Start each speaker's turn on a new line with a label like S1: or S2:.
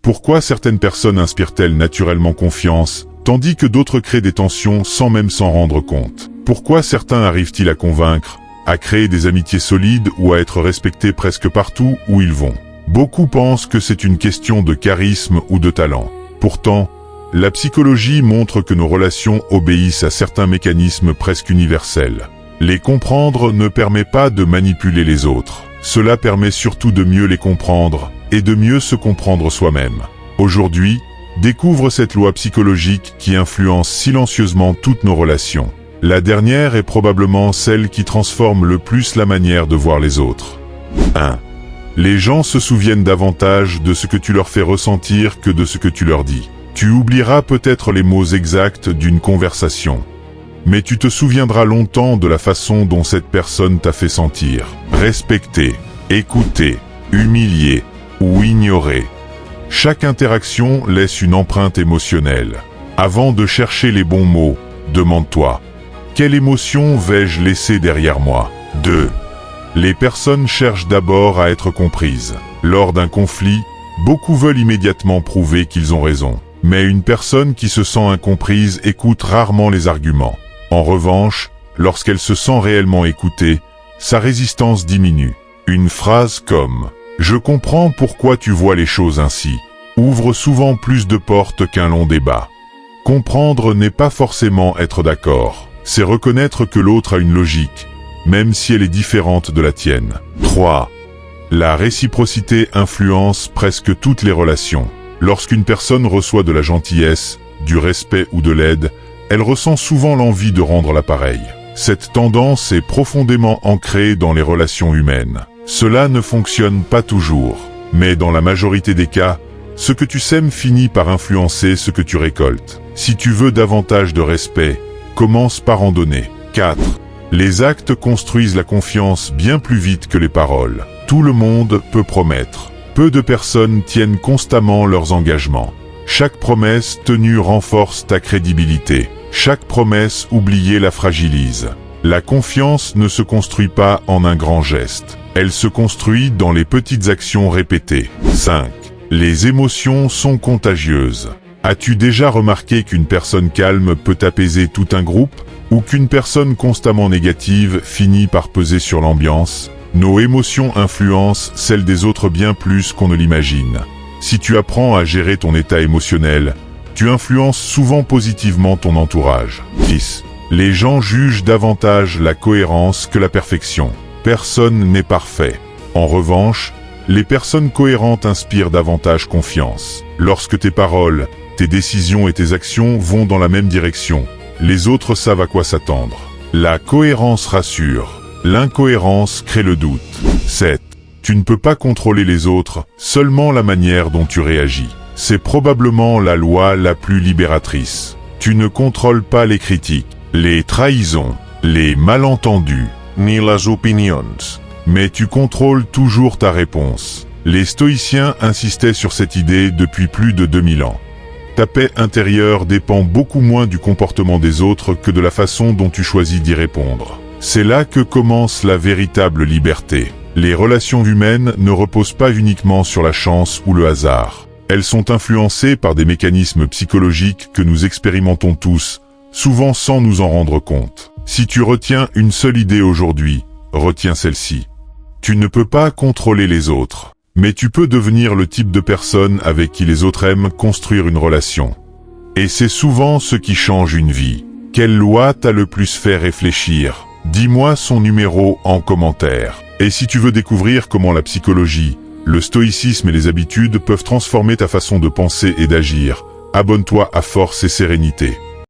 S1: Pourquoi certaines personnes inspirent-elles naturellement confiance, tandis que d'autres créent des tensions sans même s'en rendre compte? Pourquoi certains arrivent-ils à convaincre, à créer des amitiés solides ou à être respectés presque partout où ils vont? Beaucoup pensent que c'est une question de charisme ou de talent. Pourtant, la psychologie montre que nos relations obéissent à certains mécanismes presque universels. Les comprendre ne permet pas de manipuler les autres. Cela permet surtout de mieux les comprendre et de mieux se comprendre soi-même. Aujourd'hui, découvre cette loi psychologique qui influence silencieusement toutes nos relations. La dernière est probablement celle qui transforme le plus la manière de voir les autres. 1. Les gens se souviennent davantage de ce que tu leur fais ressentir que de ce que tu leur dis. Tu oublieras peut-être les mots exacts d'une conversation, mais tu te souviendras longtemps de la façon dont cette personne t'a fait sentir. Respecter, écouter, humilier ou ignorer. Chaque interaction laisse une empreinte émotionnelle. Avant de chercher les bons mots, demande-toi: quelle émotion vais-je laisser derrière moi? 2. Les personnes cherchent d'abord à être comprises. Lors d'un conflit, beaucoup veulent immédiatement prouver qu'ils ont raison. Mais une personne qui se sent incomprise écoute rarement les arguments. En revanche, lorsqu'elle se sent réellement écoutée, sa résistance diminue. Une phrase comme « Je comprends pourquoi tu vois les choses ainsi » ouvre souvent plus de portes qu'un long débat. Comprendre n'est pas forcément être d'accord. C'est reconnaître que l'autre a une logique, même si elle est différente de la tienne. 3. La réciprocité influence presque toutes les relations. Lorsqu'une personne reçoit de la gentillesse, du respect ou de l'aide, elle ressent souvent l'envie de rendre l'appareil. Cette tendance est profondément ancrée dans les relations humaines. Cela ne fonctionne pas toujours, mais dans la majorité des cas, ce que tu sèmes finit par influencer ce que tu récoltes. Si tu veux davantage de respect, commence par en donner. 4. Les actes construisent la confiance bien plus vite que les paroles. Tout le monde peut promettre. Peu de personnes tiennent constamment leurs engagements. Chaque promesse tenue renforce ta crédibilité. Chaque promesse oubliée la fragilise. La confiance ne se construit pas en un grand geste. Elle se construit dans les petites actions répétées. 5. Les émotions sont contagieuses. As-tu déjà remarqué qu'une personne calme peut apaiser tout un groupe, ou qu'une personne constamment négative finit par peser sur l'ambiance? Nos émotions influencent celles des autres bien plus qu'on ne l'imagine. Si tu apprends à gérer ton état émotionnel, tu influences souvent positivement ton entourage. 10. Les gens jugent davantage la cohérence que la perfection. Personne n'est parfait. En revanche, les personnes cohérentes inspirent davantage confiance. Lorsque tes paroles, tes décisions et tes actions vont dans la même direction, les autres savent à quoi s'attendre. La cohérence rassure. L'incohérence crée le doute. 7. Tu ne peux pas contrôler les autres, seulement la manière dont tu réagis. C'est probablement la loi la plus libératrice. Tu ne contrôles pas les critiques, les trahisons, les malentendus, ni les opinions. Mais tu contrôles toujours ta réponse. Les stoïciens insistaient sur cette idée depuis plus de 2000 ans. Ta paix intérieure dépend beaucoup moins du comportement des autres que de la façon dont tu choisis d'y répondre. C'est là que commence la véritable liberté. Les relations humaines ne reposent pas uniquement sur la chance ou le hasard. Elles sont influencées par des mécanismes psychologiques que nous expérimentons tous, souvent sans nous en rendre compte. Si tu retiens une seule idée aujourd'hui, retiens celle-ci. Tu ne peux pas contrôler les autres, mais tu peux devenir le type de personne avec qui les autres aiment construire une relation. Et c'est souvent ce qui change une vie. Quelle loi t'a le plus fait réfléchir? Dis-moi son numéro en commentaire. Et si tu veux découvrir comment la psychologie, le stoïcisme et les habitudes peuvent transformer ta façon de penser et d'agir, abonne-toi à Force et Sérénité.